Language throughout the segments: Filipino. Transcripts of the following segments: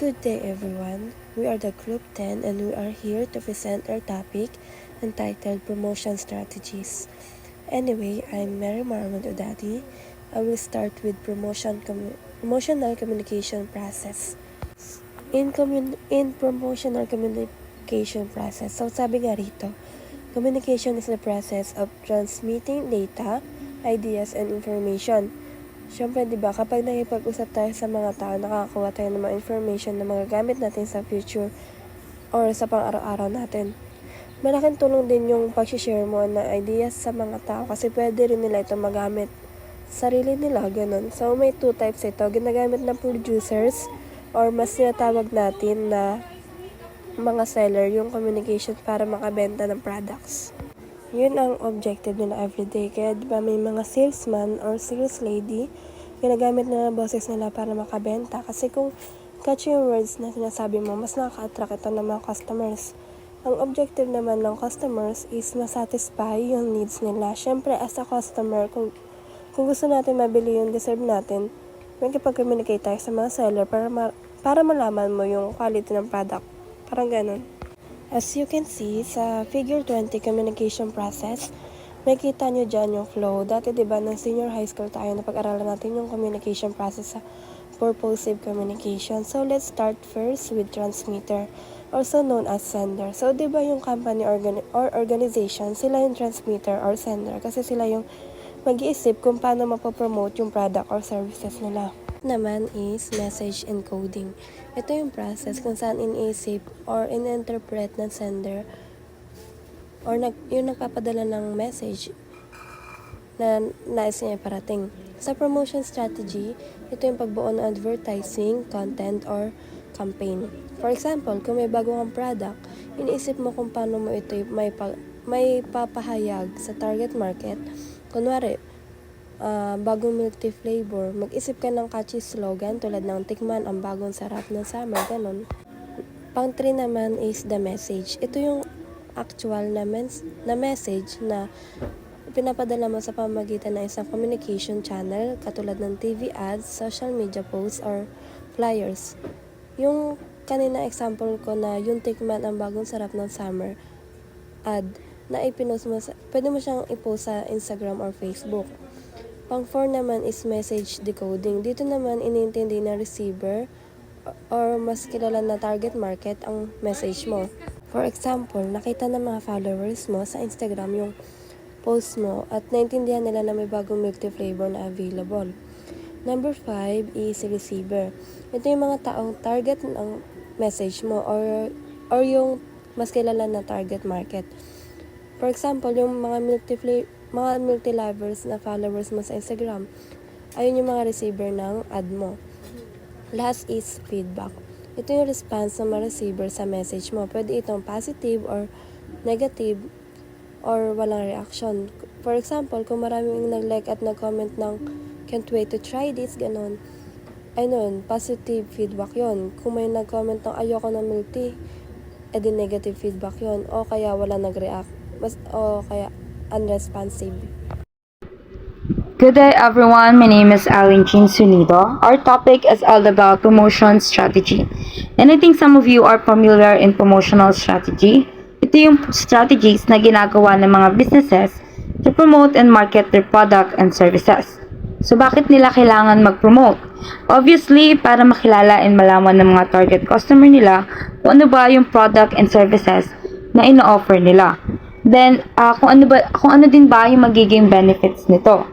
Good day everyone. We are the Group 10 and we are here to present our topic entitled Promotion Strategies. Anyway, I'm Mary Marmon Udadi. I will start with promotional communication process. In promotional communication process, so sabi nga rito, communication is the process of transmitting data, ideas, and information. Siyempre, di ba, kapag nakipag-usap tayo sa mga tao, nakakakuha tayo ng mga information na magagamit natin sa future or sa pang-araw-araw natin. Malaking tulong din yung pag-share mo na ideas sa mga tao kasi pwede rin nila ito magamit sarili nila, ganun. So, may two types ito. Ginagamit ng producers or mas tinatawag natin na mga seller yung communication para makabenta ng products. Yun ang objective nila everyday. Kaya diba may mga salesman or sales lady, ginagamit nila ang boses nila para makabenta. Kasi kung catchy yung words na sinasabi mo, mas nakaka-attract ito ng mga customers. Ang objective naman ng customers is masatisfy yung needs nila. Siyempre, as a customer, kung gusto natin mabili yung deserve natin, magkipag-communicate tayo sa mga seller para malaman mo yung quality ng product. Parang ganun. As you can see, sa figure 20 communication process, makikita nyo dyan yung flow. Dati diba, ng senior high school tayo, napag-aralan natin yung communication process sa purposive communication. So, let's start first with transmitter, also known as sender. So, diba yung company or organization, sila yung transmitter or sender kasi sila yung mag-iisip kung paano mapopromote yung product or services nila. Naman is message encoding. Ito yung process kung saan iniisip or in-interpret ng sender or yung nagpapadala ng message na nais niya parating. Sa promotion strategy, ito yung pagbuo ng advertising, content, or campaign. For example, kung may bago kang product, iniisip mo kung paano mo ito may papahayag sa target market. Kunwari, bagong milk tea flavor, mag-isip ka ng catchy slogan tulad ng tikman ang bagong sarap ng summer, ganun. Pang 3 naman is the message. Ito yung actual na message na pinapadala mo sa pamamagitan ng isang communication channel katulad ng TV ads, social media posts, or flyers. Yung kanina example ko na yung tikman ang bagong sarap ng summer ad na ipinost mo pwede mo siyang i-post sa Instagram or Facebook. Pang 4 naman is message decoding. Dito naman inintindi ng receiver or mas kilala na target market ang message mo. For example, nakita ng mga followers mo sa Instagram yung post mo at naintindihan nila na may bagong milk tea flavor na available. Number 5 is receiver. Ito yung mga taong target ng message mo or yung mas kilala na target market. For example, yung mga milk tea lovers na followers mo sa Instagram, ayun yung mga receiver ng ad mo. Last is feedback. Ito yung response ng mga receiver sa message mo. Pwede itong positive or negative or walang reaction. For example, kung maraming nag-like at nag-comment ng can't wait to try this, ganon, ayun, positive feedback yon. Kung may nag-comment ng ayoko ng milk tea, edi negative feedback yon. O kaya wala nag-react. O kaya unresponsive. Good day everyone, my name is Aline Jean Sunido. Our topic is all about promotion strategy. And I think some of you are familiar in promotional strategy. Ito yung strategies na ginagawa ng mga businesses to promote and market their product and services. So bakit nila kailangan mag-promote? Obviously, para makilala and malaman ng mga target customer nila kung ano ba yung product and services na ino-offer nila. Then, kung ano din ba yung magiging benefits nito.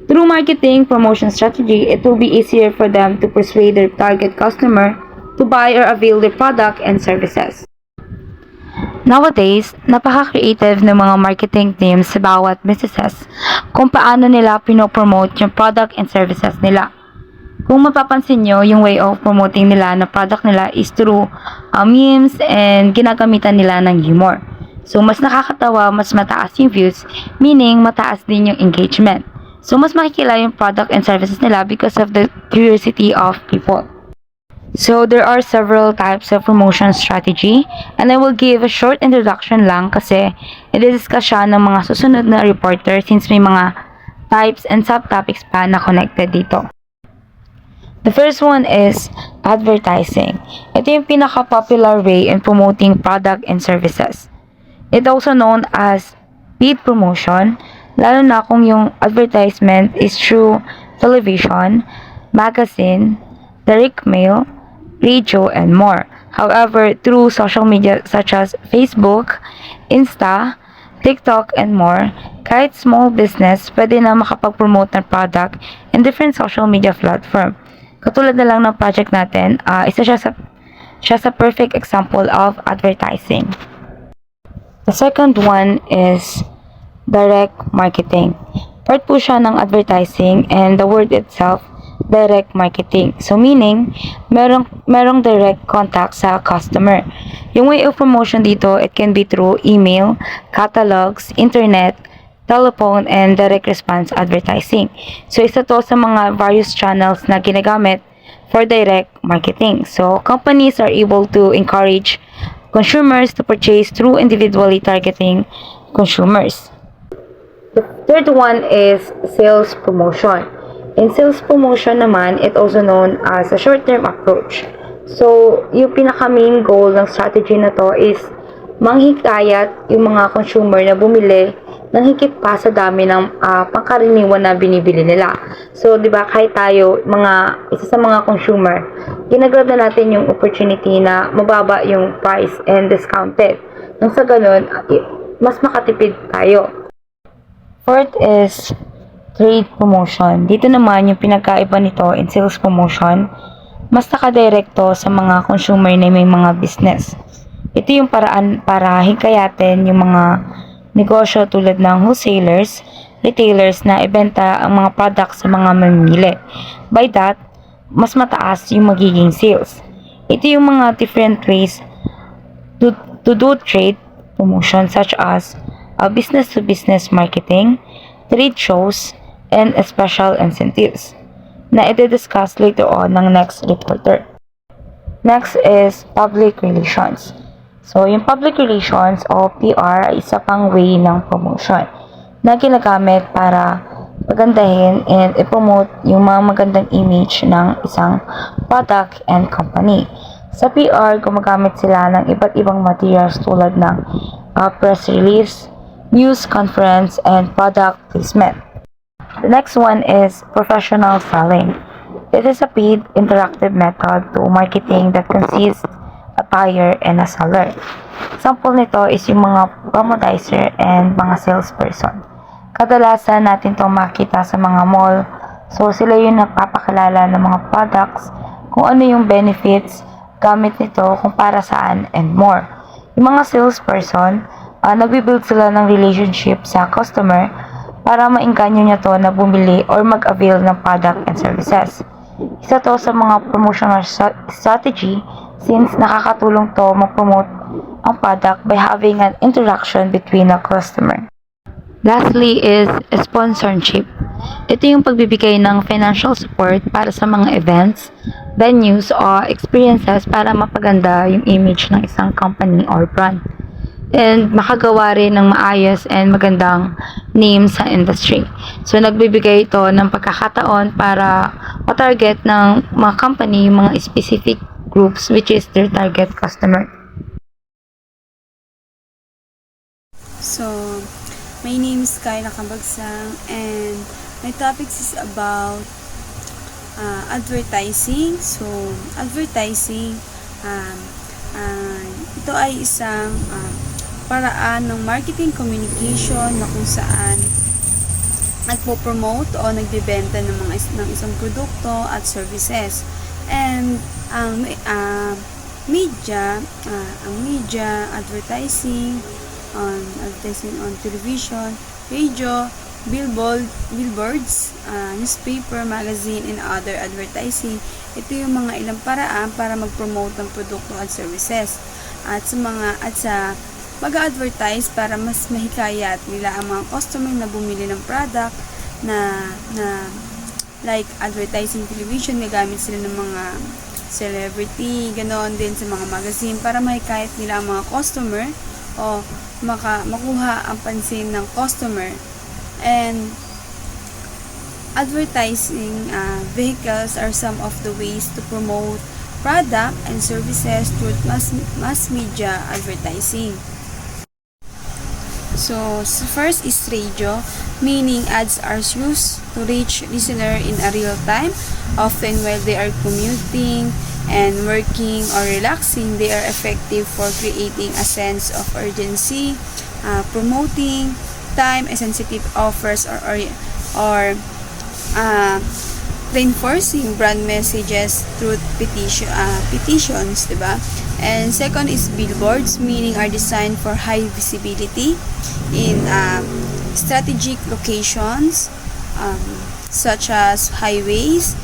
Through marketing promotion strategy, it will be easier for them to persuade their target customer to buy or avail their product and services. Nowadays, napaka-creative ng mga marketing teams sa bawat businesses kung paano nila pinopromote yung product and services nila. Kung mapapansin nyo, yung way of promoting nila na product nila is through memes and ginagamitan nila ng humor. So, mas nakakatawa, mas mataas yung views, meaning mataas din yung engagement. So, mas makikilala yung product and services nila because of the curiosity of people. So, there are several types of promotion strategy and I will give a short introduction lang kasi i-discuss siya ng mga susunod na reporter since may mga types and subtopics pa na connected dito. The first one is advertising. Ito yung pinaka-popular way in promoting product and services. It's also known as paid promotion, lalo na kung yung advertisement is through television, magazine, direct mail, radio, and more. However, through social media such as Facebook, Insta, TikTok, and more, kahit small business, pwede na makapag-promote ng product in different social media platform. Katulad na lang ng project natin, isa siya sa perfect example of advertising. The second one is direct marketing. Part po siya ng advertising and the word itself, direct marketing. So meaning, merong direct contact sa customer. Yung way of promotion dito, it can be through email, catalogs, internet, telephone, and direct response advertising. So isa to sa mga various channels na ginagamit for direct marketing. So companies are able to encourage consumers to purchase through individually targeting consumers. The third one is sales promotion. In sales promotion naman, it also known as a short-term approach. So, yung pinaka-main goal ng strategy na to is manghikayat yung mga consumer na bumili ng higit pa sa dami ng pangkaraniwan na binibili nila. So, di ba, kahit tayo, isa sa mga consumer, ginagrab na natin yung opportunity na mababa yung price and discounted. Nang sa ganun, mas makatipid tayo. Fourth is trade promotion. Dito naman yung pinagkaiba nito in sales promotion, mas nakadirekto sa mga consumer na may mga business. Ito yung paraan para hikayatin yung mga negosyo tulad ng wholesalers, retailers na ibenta ang mga products sa mga mamimili. By that, mas mataas yung magiging sales. Ito yung mga different ways to do trade promotion such as business-to-business marketing, trade shows, and special incentives na i-discuss later on ng next reporter. Next is public relations. So, yung public relations o PR ay isa pang way ng promotion na ginagamit para pagandahin and i-promote yung mga magandang image ng isang product and company. Sa PR, gumagamit sila ng iba't ibang materials tulad ng press release, news conference, and product placement. The next one is professional selling. It is a paid interactive method to marketing that consists a buyer and a seller. Example nito is yung mga promodizer and mga salesperson. Kadalasan natin itong makita sa mga mall. So sila yung nagpapakilala ng mga products, kung ano yung benefits, gamit nito, kung para saan, and more. Yung mga salesperson, nagbibuild sila ng relationship sa customer para maengganyo niya to na bumili or mag-avail ng product and services. Isa to sa mga promotional strategy since nakakatulong to mag-promote ang product by having an interaction between a customer. Lastly is sponsorship. Ito yung pagbibigay ng financial support para sa mga events, venues, o experiences para mapaganda yung image ng isang company or brand. And makagawa rin ng maayos and magandang name sa industry. So, nagbibigay ito ng pagkakataon para ma-target ng mga company yung mga specific groups which is their target customer. So, my name is Kyla Kambagsang and my topic is about advertising. So, advertising, ito ay isang paraan ng marketing communication na kung saan nagpo-promote o nagbebenta ng isang produkto at services. And ang media, advertising on television, radio, billboards, newspaper, magazine, and other advertising. Ito yung mga ilang paraan para mag-promote ng produkto at services. At sa mag-advertise para mas mahikayat nila ang mga customer na bumili ng product na like advertising television, nagamit sila ng mga celebrity, ganoon din sa mga magazine para mahikayat nila ang mga customer o makuha ang pansin ng customer. And advertising vehicles are some of the ways to promote product and services through mass media advertising. So, first is radio, meaning ads are used to reach listener in a real time, often while they are commuting and working or relaxing. They are effective for creating a sense of urgency, promoting time-sensitive offers, or reinforcing brand messages through petitions, diba? And second is billboards, meaning are designed for high visibility in strategic locations, such as highways,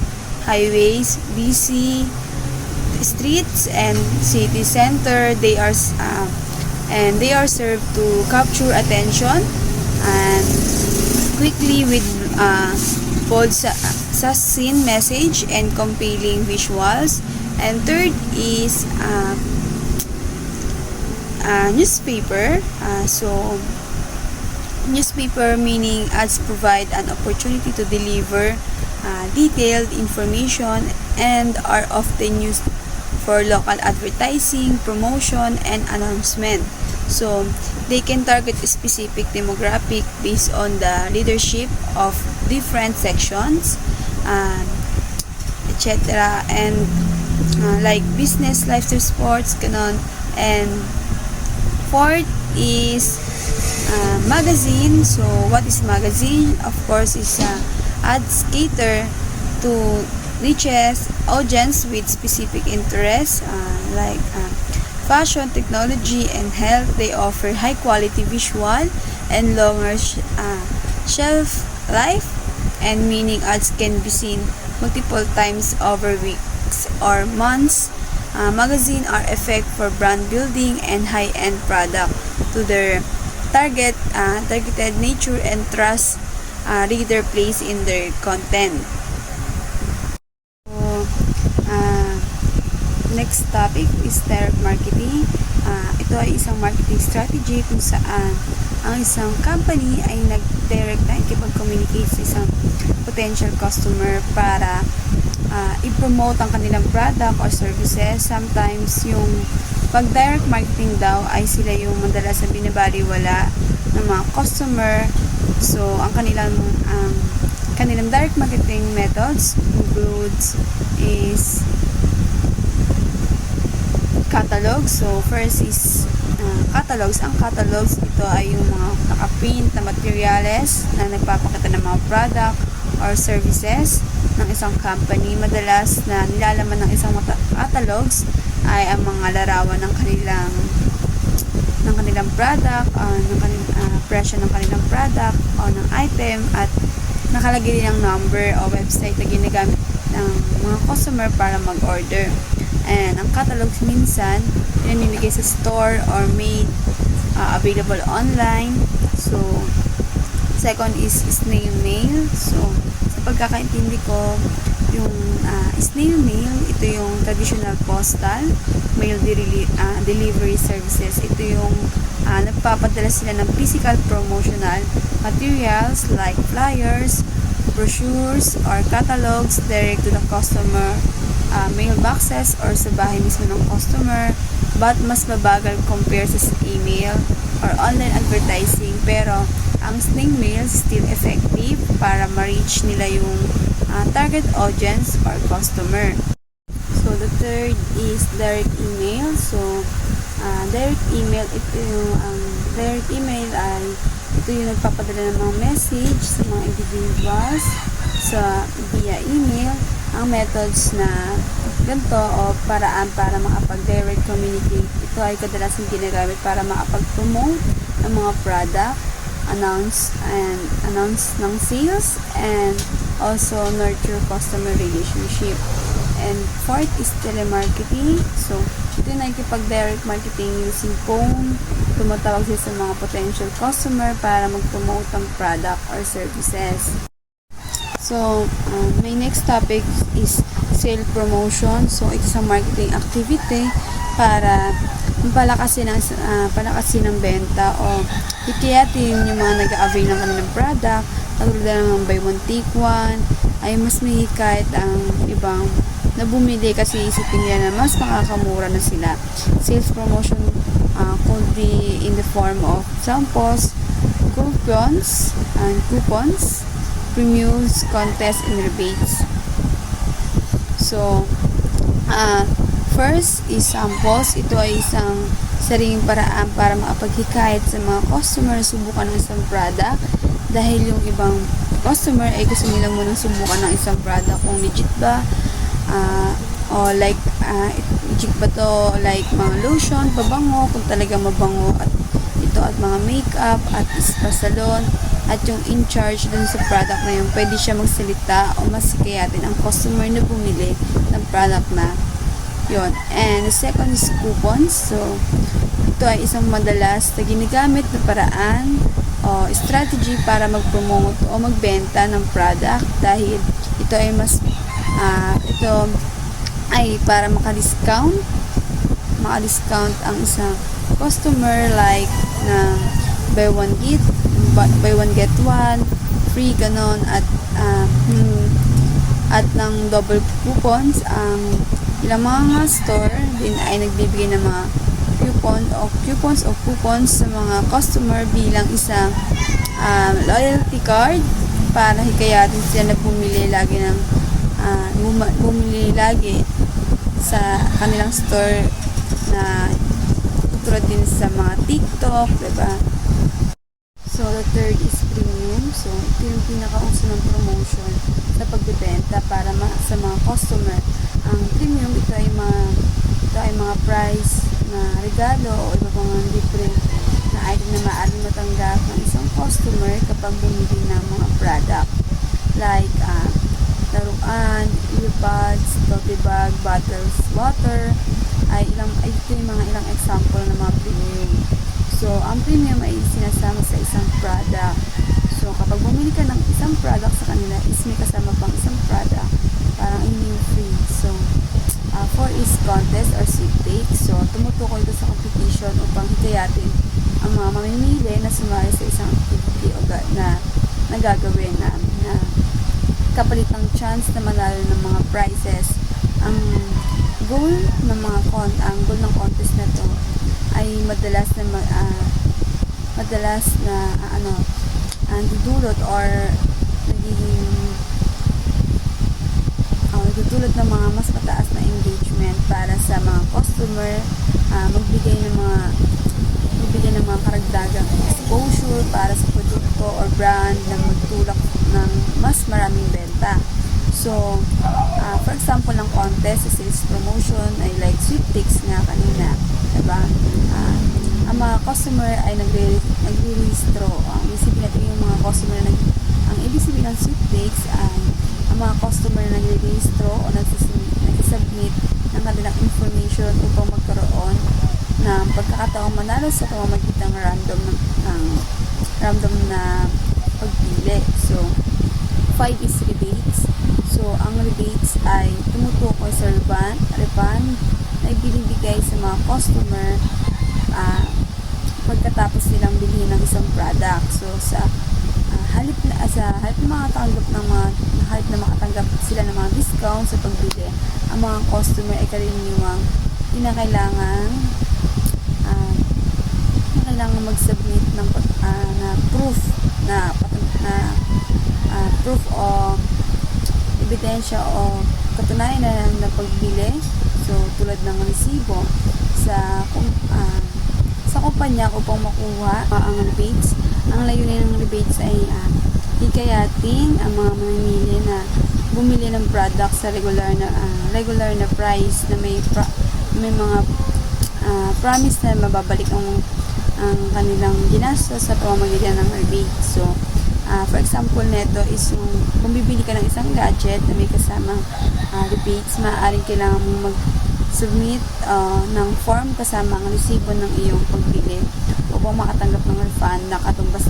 busy streets, and city center. They are served to capture attention and quickly with bold succinct message and compelling visuals. And third is newspaper. Newspaper meaning ads provide an opportunity to deliver detailed information and are often used for local advertising, promotion, and announcement. So, they can target a specific demographic based on the leadership of different sections, etc. And like business, lifestyle, sports, ganon. And fourth is magazine. So, what is magazine? Of course, is ads cater to reaches audience with specific interests like fashion, technology, and health. They offer high quality visual and longer shelf life, and meaning ads can be seen multiple times over weeks or months. Magazine are effective for brand building and high-end product to their targeted nature and trust reader place in their content. So, next topic is direct marketing. Ito ay isang marketing strategy kung saan ang isang company ay nag-direct na ikipag-communicate sa isang potential customer para i-promote ang kanilang product or services. Sometimes yung pag-direct marketing daw ay sila yung madalas na binabaliwala ng mga customer. So, ang kanilang direct marketing methods includes is catalog. So, first is catalogs. Ang catalogs, ito ay yung mga nakaprint na materials na nagpapakita ng mga product or services ng isang company. Madalas na nilalaman ng isang catalogs ay ang mga larawan ng kanilang product, ng presyo ng kanilang product o ng item, at nakalagay din ang number o website na ginagamit ng mga customer para mag-order. And ang catalogs minsan pinamimigay sa store or made available online. So, second is snail mail. So, sa pagkakaintindi ko, yung snail mail, ito yung traditional postal mail delivery services. Ito yung nagpapadala sila ng physical promotional materials like flyers, brochures, or catalogs direct to the customer mailboxes or sa bahay mismo ng customer, but mas mabagal compare sa email or online advertising. Pero ang snail mail still effective para ma-reach nila yung target audience or customer. So, the third is direct email. So, direct email, direct email ay ito yung nagpapadala ng mga message sa mga individuals via email. Ang methods na ganito o paraan para makapag-direct communicate, ito ay kadalasan ginagamit para makapag-promote ng mga product, announce ng sales, and also nurture customer relationship. And fourth is telemarketing. So, ito na ikipag-direct marketing using phone. Tumatawag sila sa mga potential customer para mag-promote ng product or services. So, my next topic is sale promotion. So, ito sa marketing activity para palakasin ng benta o hikayatin yung mga nag-a-avail ng kanilang product. Tulad ng buy one take one, ay mas may hikayat ang ibang na bumili kasi isipin nila na mas makakamura na sila. Sales promotion could be in the form of samples, coupons, premiums, contests, and rebates. So, first is samples. Ito ay isang sariling paraan para makapaghikayat sa mga customer na subukan ng isang product dahil yung ibang customer ay gusto nilang munang subukan ng isang product kung legit ba o like legit ba to, like mga lotion, pabango kung talaga mabango at ito at mga makeup at spa salon at yung in charge dun sa product na yun, pwede siya magsalita o masikayatin ang customer na bumili ng product na yun. And the second is coupons. So, ito ay isang madalas na ginagamit na paraan o strategy para mag-promote o magbenta ng product dahil ito ay ito ay para maka-discount ang isang customer like na buy one get one free ganon at ng double coupons ang ilang mga store din ay nagbibigay ng mga coupons sa mga customer bilang isang loyalty card para hikayatin sila na bumili lagi sa kanilang store na tulad din sa mga TikTok, diba? So, the third is premium. So, ito yung pinakauso ng promotion sa pagbebenta para sa mga customer. Ang premium, ito ay mga price na regalo o iba pang libre na item na maaaring matanggap ng isang customer kapag bumili ng mga product. Like, laruan, earbuds, tote bag, bottles, water, ito yung mga ilang example ng mga premium. So, ang premium ay sinasama sa isang product. So, kapag bumili ka ng isang product sa kanila, is may kasama pang isang product. Parang yung free. So, 4 is contest or sweepstakes. So, tumutukoy ito sa competition upang hikayatin ang mga mamimili na sumali sa isang activity na gagawin na kapalit ng chance na manalo ng mga prizes. Ang goal ng contest na to ay madalas na dudulot or nagdudulot ng mga mas mataas na engagement para sa mga customer, magbigay ng mga karagdagang exposure para sa produkto or brand na magtulak ng mas maraming benta. So, for example, ng contest sa sales promotion ay like sweepstakes nga kanina, diba? Ang mga customer ay nagre-rehistro. Ang ibig sabihin natin yung mga customer ang ibig sabihin ng sweepstakes ay ang mga customer na nagre-rehistro o nagsisubmit ng kanilang information upang magkaroon ng pagkakataong manalo sa pamamagitan ng random na pagpili. So, 5 is rebates. So, ang rebates ay tumutukoy sa refund na ibinibigay sa mga customer pagkatapos nilang bilhin ng isang product. So, halip na makatanggap sila ng mga discount sa pagbili, ang mga customer ay karaniwang kinakailangan mag-submit ng proof o ebidensya o katunayan na pagbili. So, tulad ng resibo sa kumpanya upang makuha ang rebates. Ang layunin ng rebates ay hikayatin ang mga mamimili na bumili ng product sa regular na price na may mga promise na mababalik ang kanilang ginastos sa pamamagitan ng rebate. So, for example neto is yung kung bibili ka ng isang gadget na may kasamang rebates, maaaring kailangan mong mag-submit ng form kasama ang resibo ng iyong pagbili upang makatanggap ng refund na katumbas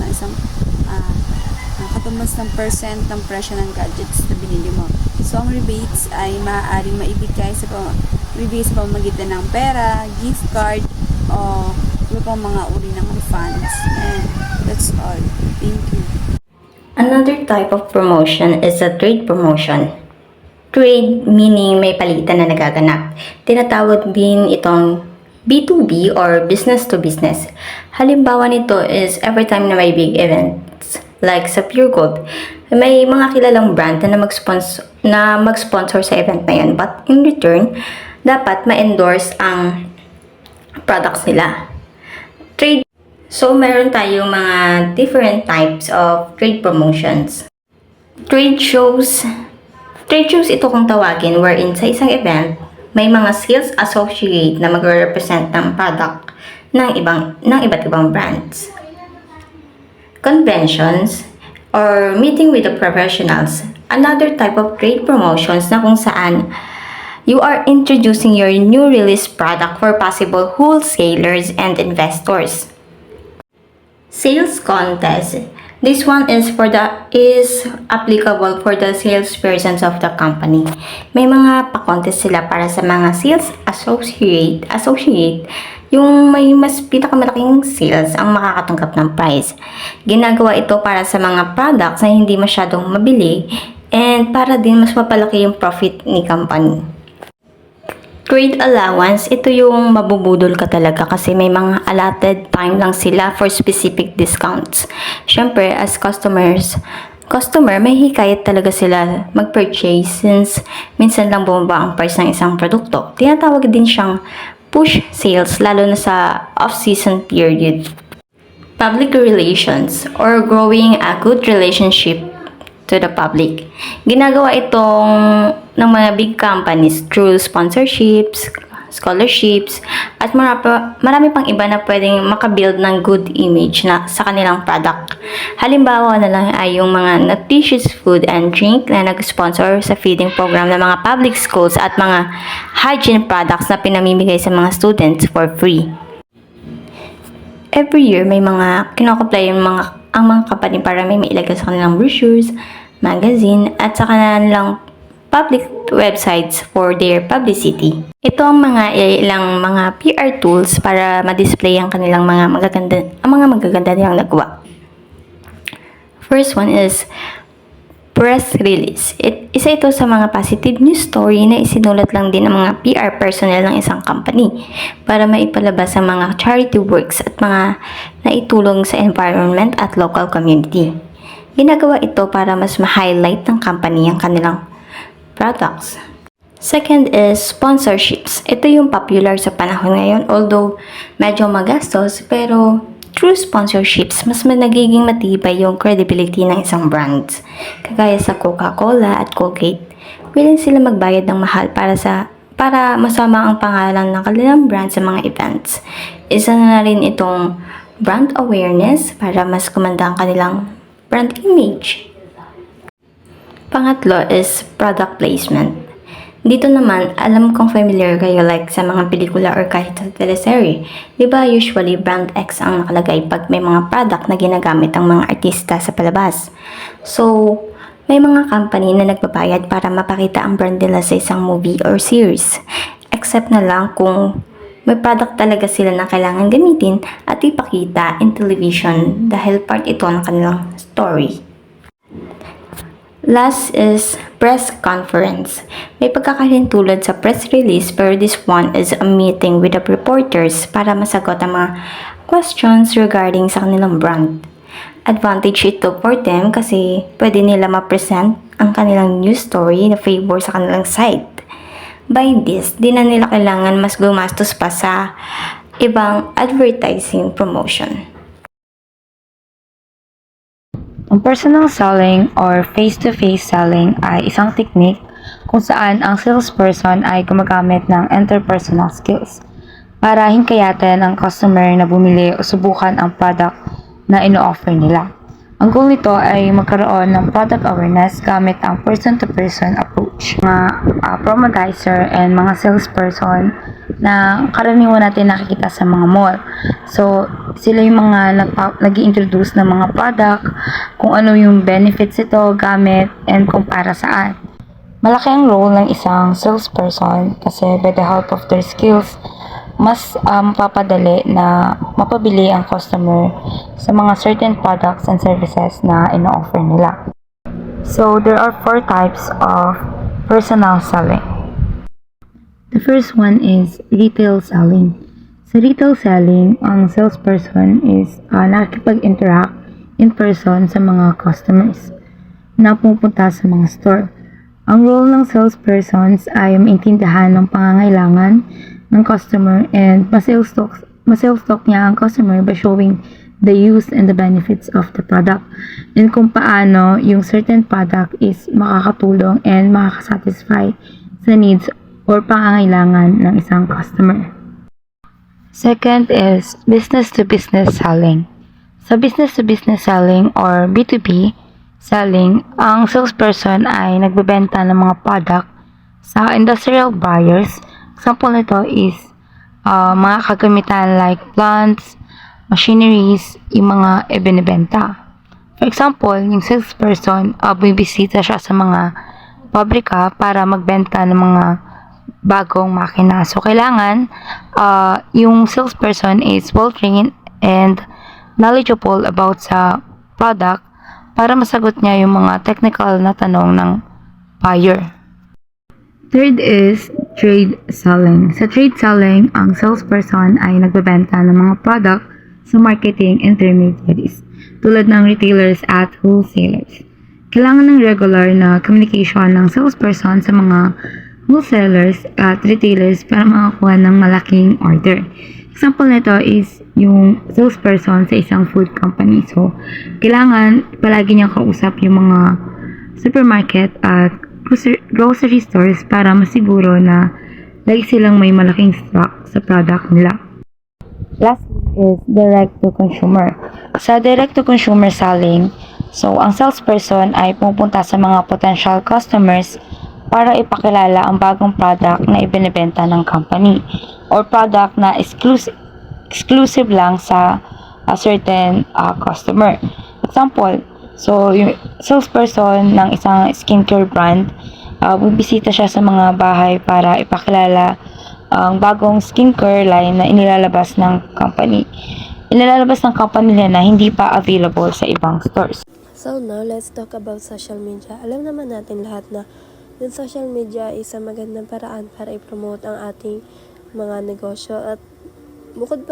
ng percent ng presyo ng gadgets na binili mo. So, ang rebates ay maaaring maibigay sa pamamagitan ng pera, gift card, o iba pang mga uri ng refunds. And that's all. Thank you. Another type of promotion is a trade promotion. Trade meaning may palitan na nagaganap. Tinatawag din itong B2B or business to business. Halimbawa nito is every time na may big events like sa Pure Gold, may mga kilalang brand na mag-sponsor sa event na yun. But in return, dapat ma-endorse ang products nila. Trade. So, meron tayong mga different types of trade promotions. Trade shows. Trade shows ito kung tawagin wherein sa isang event, may mga sales associate na magre-represent ng product ng iba't ibang brands. Conventions or meeting with the professionals, another type of trade promotions na kung saan you are introducing your new release product for possible wholesalers and investors. Sales contest. This one is applicable for the salespersons of the company. May mga pa-contest sila para sa mga sales associate yung may mas pinakamalaking sales ang makakatanggap ng prize. Ginagawa ito para sa mga products na hindi masyadong mabili and para din mas mapalaki yung profit ni company. Trade allowance, ito yung mabubudol ka talaga kasi may mga allotted time lang sila for specific discounts. Siyempre, as customer, may hikayat talaga sila mag-purchase since minsan lang bumaba ang price ng isang produkto. Tinatawag din siyang push sales lalo na sa off-season period. Public relations or growing a good relationship to the public. Ginagawa itong ng mga big companies through sponsorships, scholarships, at marami pang iba na pwedeng makabuild ng good image na sa kanilang product. Halimbawa na lang ay yung mga nutritious food and drink na nag-sponsor sa feeding program ng mga public schools at mga hygiene products na pinamimigay sa mga students for free. Every year, may mga kinokomply ang mga company para may mailagay sa kanilang brochures, magazine, at sa kanilang public websites for their publicity. Ito ang ilang mga PR tools para ma-display ang kanilang mga magaganda nilang nagawa. First one is press release. Isa ito sa mga positive news story na isinulat lang din ng mga PR personnel ng isang company para maipalabas ang mga charity works at mga naitulong sa environment at local community. Ginagawa ito para mas ma-highlight ng company ang kanilang products. Second is sponsorships. Ito yung popular sa panahon ngayon, although medyo magastos, pero through sponsorships, mas nagiging matibay yung credibility ng isang brand. Kagaya sa Coca-Cola at Colgate, willing sila magbayad ng mahal para masama ang pangalan ng kanilang brand sa mga events. Isa na rin itong brand awareness para mas kumanda ang kanilang brand image. Pangatlo is product placement. Dito naman, alam kong familiar kayo like sa mga pelikula or kahit sa teleserye. Diba usually brand X ang nakalagay pag may mga product na ginagamit ang mga artista sa palabas. So, may mga company na nagbabayad para mapakita ang brand nila sa isang movie or series. Except na lang kung may product talaga sila na kailangan gamitin at ipakita in television dahil part ito ng kanilang story. Last is press conference. May pagkakahalintulad sa press release pero this one is a meeting with the reporters para masagot ang mga questions regarding sa kanilang brand. Advantage ito for them kasi pwede nila ma-present ang kanilang news story na favor sa kanilang site. By this, di na nila kailangan mas gumastos pa sa ibang advertising promotion. Ang personal selling or face-to-face selling ay isang technique kung saan ang salesperson ay gumagamit ng interpersonal skills para hingkayatin ang customer na bumili o subukan ang product na ino-offer nila. Ang goal nito ay magkaroon ng product awareness gamit ang person-to-person approach. Mga promodizer and mga salesperson na karaniwan natin nakikita sa mga mall. So, sila yung mga nag-i-introduce ng mga product, kung ano yung benefits ito, gamit, and kung para saan. Malaki ang role ng isang salesperson kasi by the help of their skills, mas papadali na mapabili ang customer sa mga certain products and services na ino-offer nila. So, there are 4 types of personal selling. The first one is retail selling. Sa retail selling, ang salesperson is nakikipag-interact in person sa mga customers na pupunta sa mga store. Ang role ng salespersons ay maintindihan ng pangangailangan ng customer and ma-sales talk niya ang customer by showing the use and the benefits of the product and kung paano yung certain product is makakatulong and makakasatisfy sa needs or pangangailangan ng isang customer. Second is business-to-business selling. Sa business-to-business selling or B2B selling, ang salesperson ay nagbebenta ng mga product sa industrial buyers. Example nito is mga kagamitan like plants, machineries, yung mga ibinibenta. For example, yung salesperson, bibisita siya sa mga pabrika para magbenta ng mga bagong makina. So, kailangan yung salesperson is well-trained and knowledgeable about sa product para masagot niya yung mga technical na tanong ng buyer. Third is trade selling. Sa trade selling, ang salesperson ay nagbebenta ng mga product sa marketing intermediaries tulad ng retailers at wholesalers. Kailangan ng regular na communication ng salesperson sa mga wholesalers at retailers para makakuha ng malaking order. Example nito is yung salesperson sa isang food company. So, kailangan palagi niyang kausap yung mga supermarket at grocery stores para masiguro na lagi silang may malaking stock sa product nila. Lastly is direct-to-consumer. Sa direct-to-consumer selling, so ang salesperson ay pupunta sa mga potential customers para ipakilala ang bagong product na ibinibenta ng company or product na exclusive lang sa a certain customer. Example, so yung salesperson ng isang skincare brand, bibisita siya sa mga bahay para ipakilala ang bagong skincare line na inilalabas ng company. Inilalabas ng company nila na hindi pa available sa ibang stores. So now, let's talk about social media. Alam naman natin lahat na yung social media ay isang magandang paraan para i-promote ang ating mga negosyo at bukod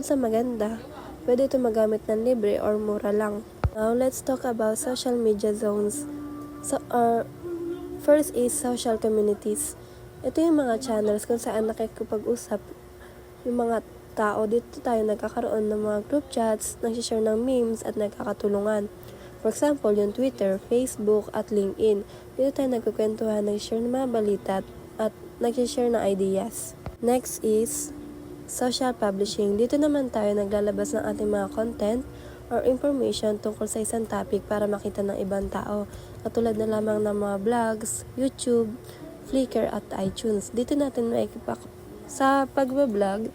sa maganda, pwede ito magamit ng libre or mura lang. Now, let's talk about social media zones. So, first is social communities. Ito yung mga channels kung saan nakikipag-usap yung mga tao. Dito tayo nagkakaroon ng mga group chats, nagsishare ng memes at nagkakatulungan. For example, yung Twitter, Facebook at LinkedIn. Dito tayo nagkukwentuhan, nag-share ng mga balita at nag-share ng ideas. Next is social publishing. Dito naman tayo naglalabas ng ating mga content or information tungkol sa isang topic para makita ng ibang tao. Katulad na lamang ng mga vlogs, YouTube, Flickr at iTunes. Dito natin sa pagbablog,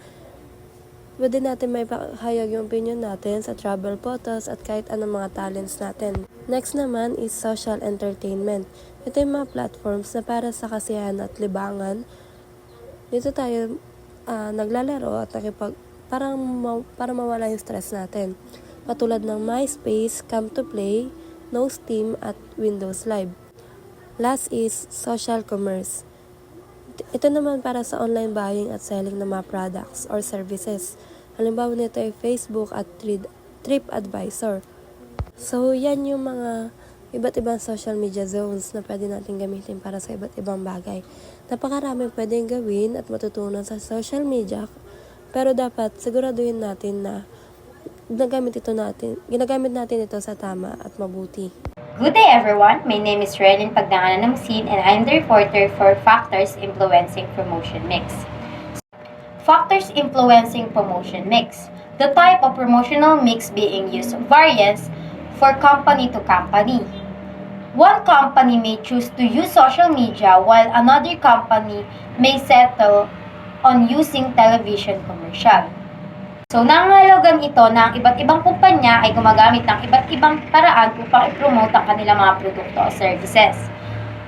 pwede natin may pahayag yung opinion natin sa travel photos at kahit anong mga talents natin. Next naman is social entertainment. Ito yung mga platforms na para sa kasiyahan at libangan. Dito tayo naglalaro at para mawala yung stress natin. Katulad ng MySpace, Come to Play, No Steam at Windows Live. Last is social commerce. Ito naman para sa online buying at selling ng mga products or services. Halimbawa nito ay Facebook at TripAdvisor. So, yan yung mga iba't ibang social media zones na pwede natin gamitin para sa iba't ibang bagay. Napakaraming pwedeng gawin at matutunan sa social media, pero dapat siguraduhin natin na ginagamit natin ito sa tama at mabuti. Good day everyone, my name is Relin Pagdanganan Namsin and I am the reporter for Factors Influencing Promotion Mix. Factors influencing promotion mix. The type of promotional mix being used varies for company to company. One company may choose to use social media while another company may settle on using television commercial. So, nangangahulugan ito na ang iba't ibang kumpanya ay gumagamit ng iba't ibang paraan upang i-promote ang kanilang mga produkto o services.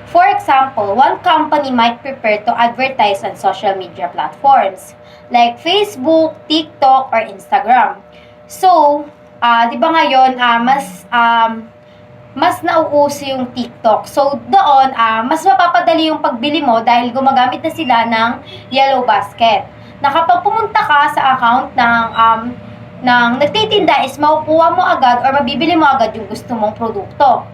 For example, one company might prepare to advertise on social media platforms like Facebook, TikTok, or Instagram. So, di ba ngayon, mas mas nauuso yung TikTok. So, doon, mas mapapadali yung pagbili mo dahil gumagamit na sila ng yellow basket. Na kapag pumunta ka sa account ng nagtitinda is makukuha mo agad or mabibili mo agad yung gusto mong produkto.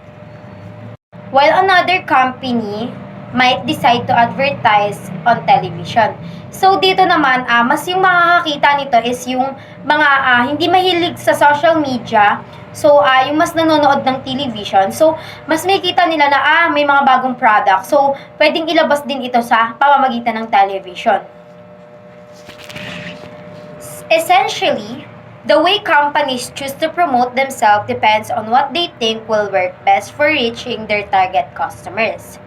While another company might decide to advertise on television. So, dito naman, mas yung makakakita nito is yung mga hindi mahilig sa social media. So, yung mas nanonood ng television. So, mas makikita nila na, may mga bagong product. So, pwedeng ilabas din ito sa pamamagitan ng television. Essentially, the way companies choose to promote themselves depends on what they think will work best for reaching their target customers.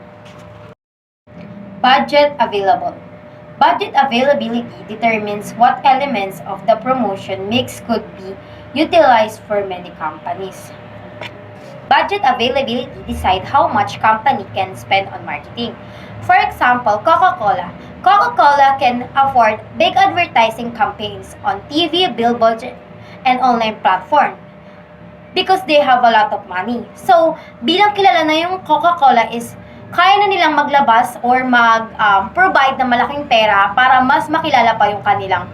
Budget available. Budget availability determines what elements of the promotion mix could be utilized for many companies. Budget availability decide how much company can spend on marketing. For example, Coca-Cola. Coca-Cola can afford big advertising campaigns on TV, billboards, and online platform because they have a lot of money. So, bilang kilala na yung Coca-Cola is kaya na nilang maglabas or mag-provide ng malaking pera para mas makilala pa yung kanilang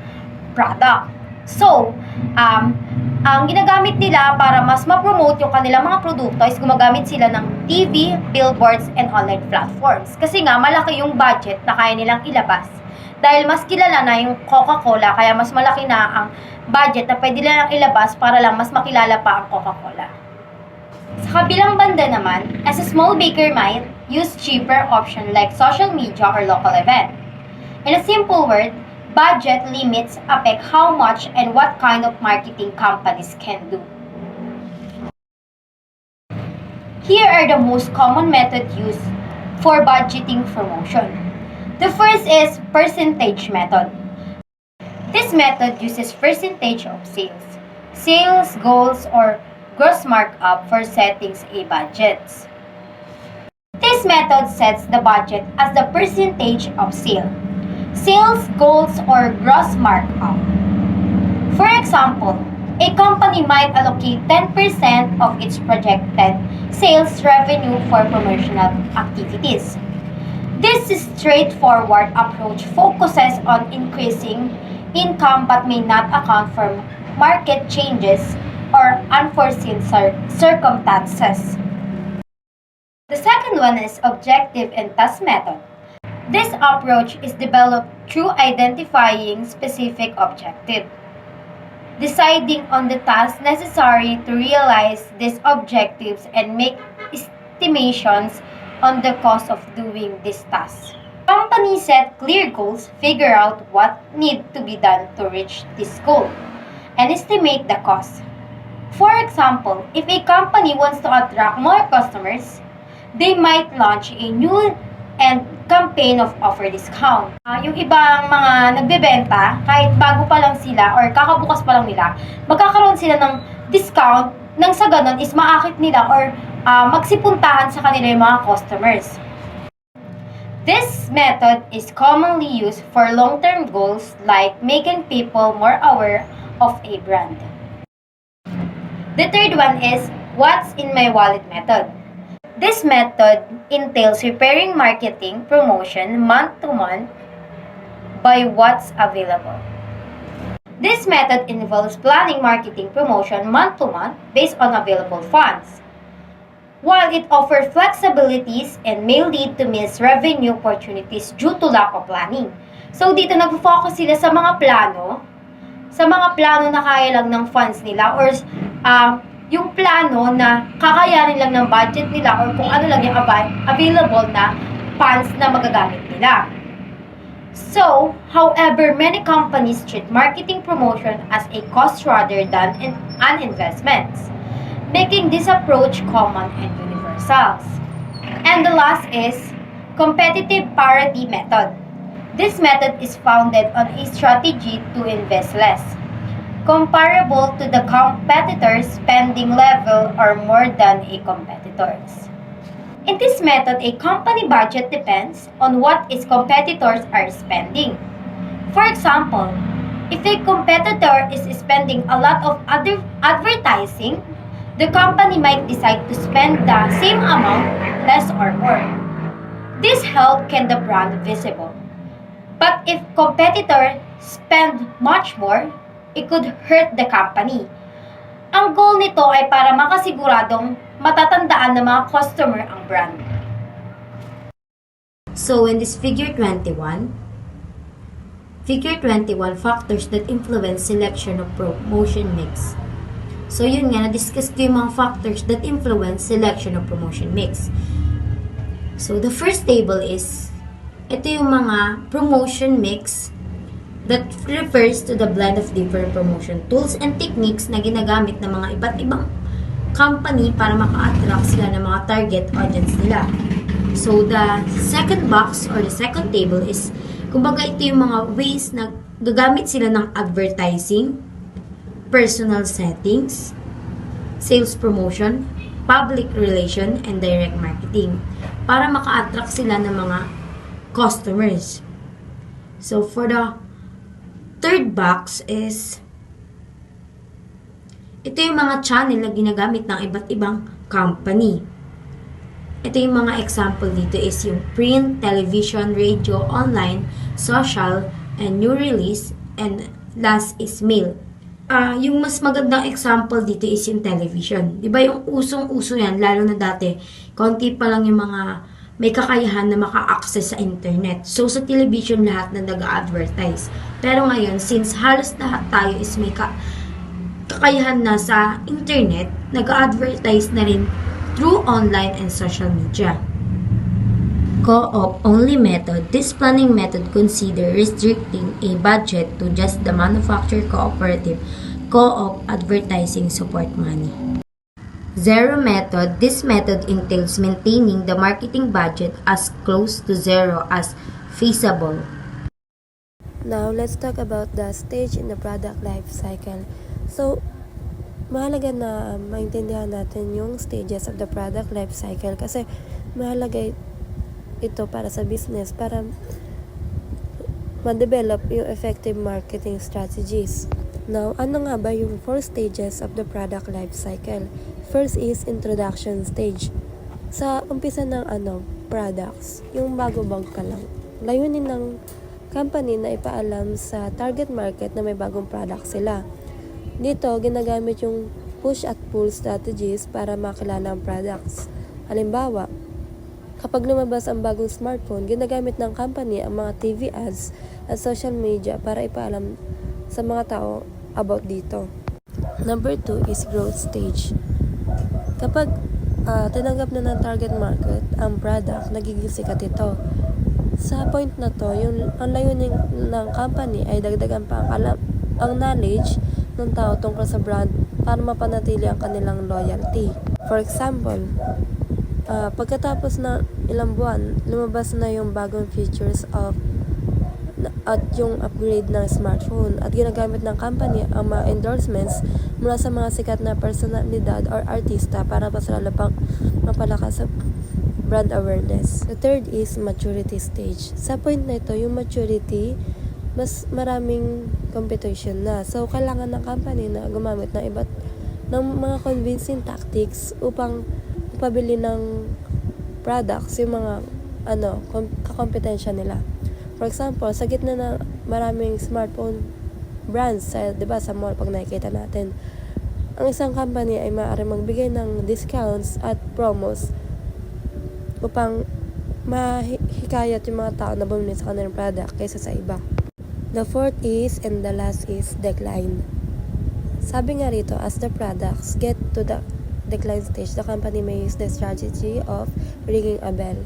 product. So, ang ginagamit nila para mas ma-promote yung kanilang mga produkto is gumagamit sila ng TV, billboards, and online platforms. Kasi nga, malaki yung budget na kaya nilang ilabas. Dahil mas kilala na yung Coca-Cola, kaya mas malaki na ang budget na pwede nilang ilabas para lang mas makilala pa ang Coca-Cola. Sa kabilang banda naman, as a small baker might use cheaper option like social media or local event. In a simple word, budget limits affect how much and what kind of marketing companies can do. Here are the most common method used for budgeting promotion. The first is percentage method. This method uses percentage of sales goals, or gross markup for settings a budgets. This method sets the budget as the percentage of sales goals, or gross markup. For example, a company might allocate 10% of its projected sales revenue for promotional activities. This straightforward approach focuses on increasing income but may not account for market changes or unforeseen circumstances. The second one is objective and task method. This approach is developed through identifying specific objective, deciding on the tasks necessary to realize these objectives, and make estimations on the cost of doing these tasks. Companies set clear goals, figure out what need to be done to reach this goal, and estimate the cost. For example, if a company wants to attract more customers, they might launch a new and campaign of offer discount. Yung ibang mga nagbebenta, kahit bago pa lang sila or kakabukas pa lang nila, magkakaroon sila ng discount nang sa ganun is maakit nila or magsipuntahan sa kanila yung mga customers. This method is commonly used for long-term goals like making people more aware of a brand. The third one is what's in my wallet method. This method entails preparing marketing promotion month to month by what's available. This method involves planning marketing promotion month to month based on available funds. While it offers flexibilities and may lead to missed revenue opportunities due to lack of planning. So dito nag-focus sila sa mga plano na kaya lang ng funds nila or yung plano na kakayanin lang ng budget nila or kung ano lang yung available na funds na magagamit nila. So, however, many companies treat marketing promotion as a cost rather than an investment, making this approach common and universal. And the last is competitive parity method. This method is founded on a strategy to invest less, comparable to the competitor's spending level or more than a competitor's. In this method, a company budget depends on what its competitors are spending. For example, if a competitor is spending a lot of other advertising, the company might decide to spend the same amount, less or more. This help can the brand visible. But if competitor spend much more, it could hurt the company. Ang goal nito ay para makasiguradong matatandaan ng mga customer ang brand. So in this figure 21 factors that influence selection of promotion mix. So yun nga, na-discuss ko yung mga factors that influence selection of promotion mix. So the first table is, ito yung mga promotion mix that refers to the blend of different promotion tools and techniques na ginagamit ng mga iba't ibang company para maka-attract sila ng mga target audience nila. So the second box or the second table is, kumbaga ito yung mga ways na gagamit sila ng advertising, personal settings, sales promotion, public relation, and direct marketing para maka-attract sila ng mga customers. So for the third box is, ito yung mga channel na ginagamit ng iba't ibang company. Ito yung mga example dito is yung print, television, radio, online, social, and new release, and last is mail. Yung mas magandang example dito is yung television. Di ba yung usong-uso yan, lalo na dati, konti pa lang yung mga may kakayahan na maka-access sa internet. So, sa television lahat na nag-advertise. Pero ngayon, since halos lahat tayo is may kakayahan na sa internet, nag-advertise na rin through online and social media. Co-op only method. This planning method consider restricting a budget to just the manufacturer cooperative co-op advertising support money. Zero method. This method entails maintaining the marketing budget as close to zero as feasible. Now, let's talk about the stage in the product life cycle. So, mahalaga na maintindihan natin yung stages of the product life cycle kasi mahalaga ito para sa business, para ma-develop yung effective marketing strategies. Now, ano nga ba yung 4 stages of the product life cycle? First is introduction stage. Sa umpisa ng products, yung bago-bago pa lang. Layunin ng company na ipaalam sa target market na may bagong product sila. Dito, ginagamit yung push at pull strategies para makilala ang products. Halimbawa, kapag lumabas ang bagong smartphone, ginagamit ng company ang mga TV ads at social media para ipaalam sa mga tao about dito. Number 2 is growth stage. Kapag tinanggap na ng target market ang product, nagiging sikat ito. Sa point na to, ang layunin ng company ay dagdagan pa ang knowledge ng tao tungkol sa brand para mapanatili ang kanilang loyalty. For example, pagkatapos na ilang buwan, lumabas na yung bagong features at yung upgrade ng smartphone at ginagamit ng company ang mga endorsements mula sa mga sikat na personalidad or artista para mas lalo pang mapalakas sa brand awareness. The third is maturity stage. Sa point na ito, yung maturity, mas maraming competition na. So, kailangan ng company na gumamit ng mga convincing tactics upang pabili ng products yung mga kakompetensya nila. For example, sa gitna ng maraming smartphone brands sa mall pag nakikita natin, ang isang company ay maaaring magbigay ng discounts at promos upang mahikayat yung mga tao na bumili sa kanilang product kaysa sa iba. The fourth is, and the last is, decline. Sabi nga rito, as the products get to the decline stage, the company may use the strategy of ringing a bell.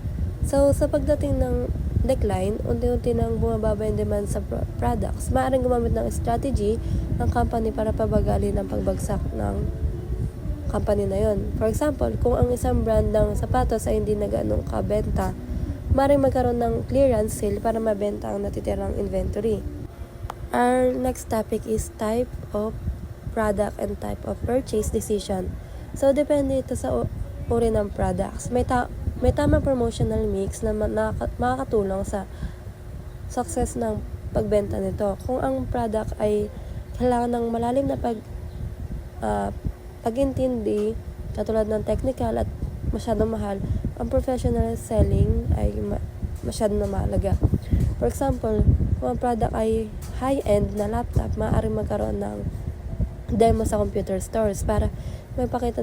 So, sa pagdating ng decline, unti-unti nang bumababa yung demand sa products, maaaring gumamit ng strategy ng company para pabagalin ang pagbagsak ng company na yon. For example, kung ang isang brand ng sapatos ay hindi na ganong kabenta, maaaring magkaroon ng clearance sale para mabenta ang natitirang inventory. Our next topic is type of product and type of purchase decision. So, depende ito sa uri ng products. May tamang promotional mix na makakatulong sa success ng pagbenta nito. Kung ang product ay kailangan ng malalim na pag-intindi, katulad ng technical at masyadong mahal, ang professional selling ay masyadong na mahalaga. For example, kung ang product ay high-end na laptop, maaaring magkaroon ng demo sa computer stores para mapakita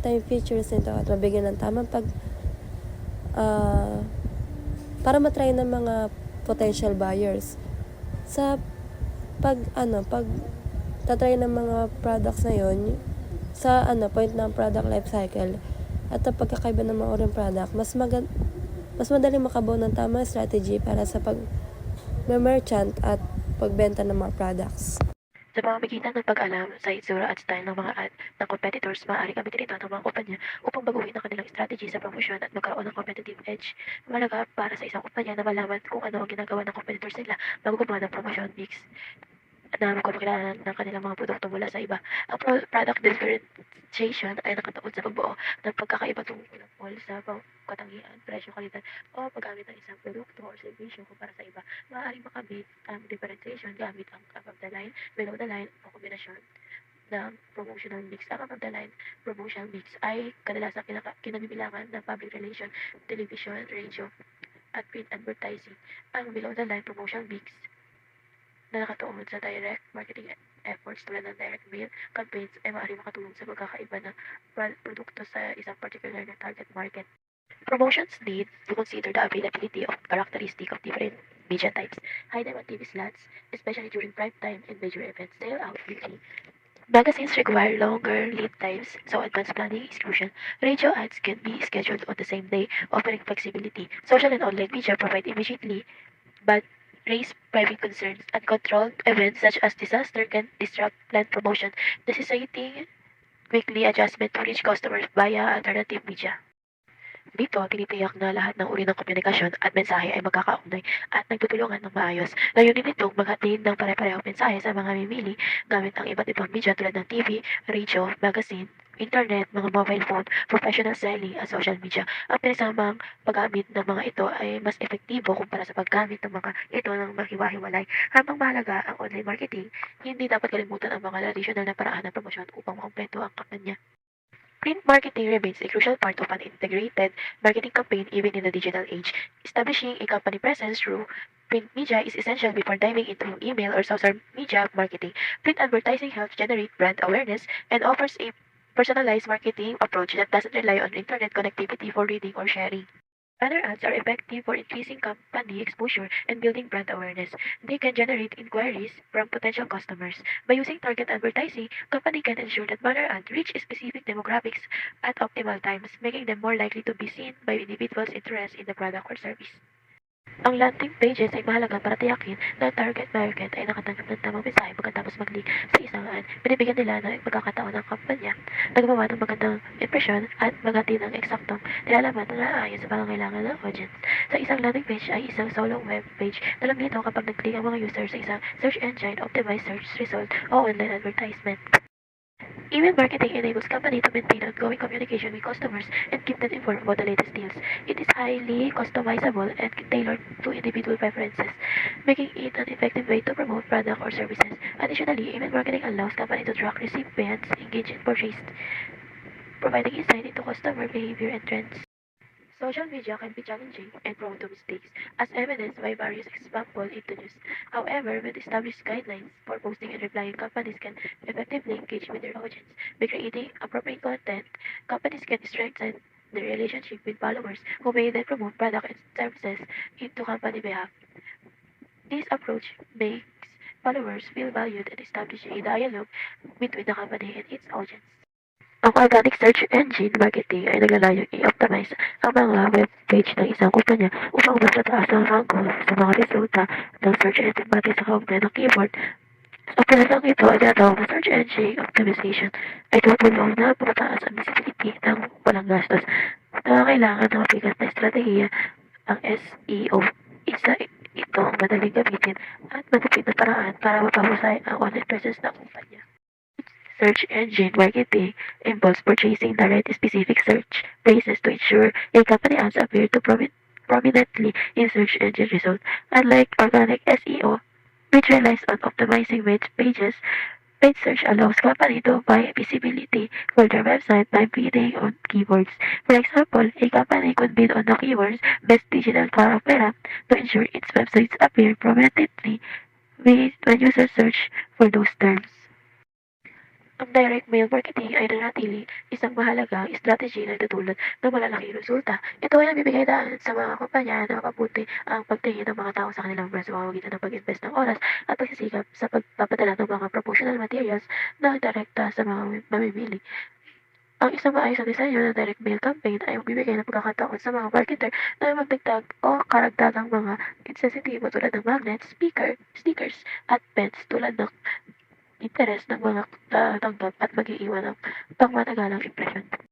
yung features nito at mabigyan ng tamang para matry ng mga potential buyers. Sa pag tatry ng mga products na yon sa point ng product life cycle at ang pagkakaiba ng mga urang product, mas madaling makabuo ng tamang strategy para sa merchant at pagbenta ng mga products. Sa pamamagitan ng pag-alam sa itsura at style ng mga ad ng competitors, maaaring gamitin ito ng mga kumpanya upang baguhin ang kanilang strategy sa promosyon at magkaroon ng competitive edge. Mahalaga para sa isang kumpanya na malaman kung ano ang ginagawa ng competitors nila bago gumawa ng promotion mix na magpapakilala ng kanilang mga produkto mula sa iba. Ang product differentiation ay nakatuon sa pagbuo ng pagkakaiba tungkol sa katangian, presyo, kalidad o paggamit ng isang produkto o servisyo kumpara sa iba. Maaaring makamit ang differentiation gamit ang above the line, below the line o kombinasyon ng promotional mix. Ang above the line promotional mix ay kadalasang kinabibilangan ng public relation, television, radio at print advertising. Ang below the line promotional mix na nakatuon sa direct marketing efforts tulad ng direct mail campaigns ay maaaring makatulong sa pagkakaiba ng produkto sa isang particular na target market. Promotions need to consider the availability of characteristic of different media types. Hide them on TV slots, especially during prime time and major events. Sell out quickly. Magazines require longer lead times, so advanced planning is crucial. Radio ads can be scheduled on the same day, offering flexibility. Social and online media provide immediately, but raise private concerns. Uncontrolled events such as disaster can disrupt planned promotion, necessitating quickly adjustment to reach customers via alternative media. Dito, tinitiyak na lahat ng uri ng komunikasyon at mensahe ay magkakaugnay at nagtutulungan ng maayos. Layunin nitong maghatid ng pare-parehong mensahe sa mga mimili gamit ang iba't ibang media tulad ng TV, radio, magazine, internet, mga mobile phone, professional selling at social media. Ang pinagsamang paggamit ng mga ito ay mas epektibo kumpara sa paggamit ng mga ito ng maghiwa-hiwalay. Habang mahalaga ang online marketing, hindi dapat kalimutan ang mga tradisyonal na paraan ng promosyon upang makumpleto ang kampanya. Print marketing remains a crucial part of an integrated marketing campaign even in the digital age. Establishing a company presence through print media is essential before diving into email or social media marketing. Print advertising helps generate brand awareness and offers a personalized marketing approach that doesn't rely on internet connectivity for reading or sharing. Banner ads are effective for increasing company exposure and building brand awareness. They can generate inquiries from potential customers. By using target advertising, company can ensure that banner ads reach specific demographics at optimal times, making them more likely to be seen by individuals interested in the product or service. Ang landing pages ay mahalaga para tiyakin na ang target market ay nakatanggap ng tamang mensahe pagkatapos mag-link sa isang ad. Binibigyan nila ng pagkakataon ng kampanya, nagbawa ng magandang impresyon at maghatid ng eksaktong nilalaman na naaayon sa pangangailangan ng audience. Sa isang landing page ay isang solo web page na lang nito kapag nag-click ang mga user sa isang search engine optimized search result o online advertisement. Email marketing enables company to maintain ongoing communication with customers and keep them informed about the latest deals. It is highly customizable and tailored to individual preferences, making it an effective way to promote product or services. Additionally, email marketing allows companies to track recipients engaged in purchase, providing insight into customer behavior and trends. Social media can be challenging and prone to mistakes, as evidenced by various examples introduced. However, with established guidelines for posting and replying, companies can effectively engage with their audience. By creating appropriate content, companies can strengthen their relationship with followers who may then promote products and services into company behalf. This approach makes followers feel valued and establishes a dialogue between the company and its audience. Ang organic search engine marketing ay naglalayong i-optimize ang mga web page ng isang kumpanya upang mas mataas ang rango sa mga resulta ng search engine batay sa kaugnay ng keyword. Ang pinasang ito ay tinatawag na search engine optimization ay tumutulong na pumataas ang visibility ng walang gastos. Nangangailangan ng mabigat na estratehiya ang SEO. Isa itong madaling gamitin at matipid na paraan para mapahusay ang online presence ng kumpanya. Search engine marketing involves purchasing the right specific search phrases to ensure a company ads appear to prominently in search engine results. Unlike organic SEO, which relies on optimizing web pages, Paid search allows company to buy visibility for their website by bidding on keywords. For example, a company could bid on the keywords best digital car opera to ensure its websites appear prominently when users search for those terms. Ang direct mail marketing ay nanatili isang mahalagang strategy na nagdudulot ng malalaking resulta. Ito ay nagbibigay daan sa mga kumpanya na mapabuti ang pagtingin ng mga tao sa kanilang brands sa pamamagitan ng pag-invest ng oras at pagsisikap sa pagpapadala ng mga promotional materials na direkta sa mga mamimili. Ang isang maayos na disenyo ng direct mail campaign ay magbibigay ng pagkakataon sa mga marketer na magdagdag o karagdagang mga insensitibo tulad ng magnets, stickers, at pens tulad ng interes ng mga tatanggap at mag-iiwan ng pangmatagalang impresyon.